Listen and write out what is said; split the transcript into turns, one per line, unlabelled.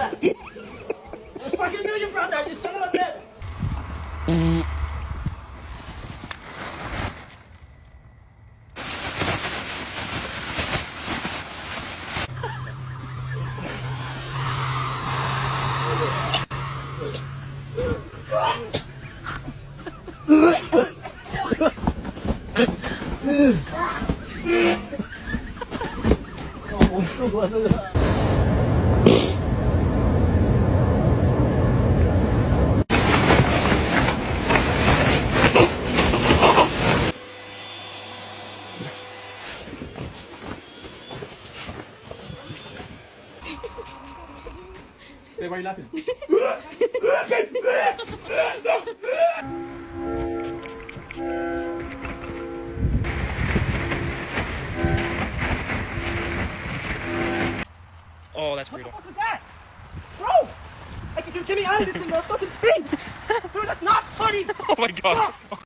brother. What fucking do you, brother? You son of a bitch.
Hey, why are you laughing? Oh, that's brutal.
What the fuck was that? Bro! Like, you get me out of this thing, bro. It fucking stinks! Dude, that's not funny!
Oh my god.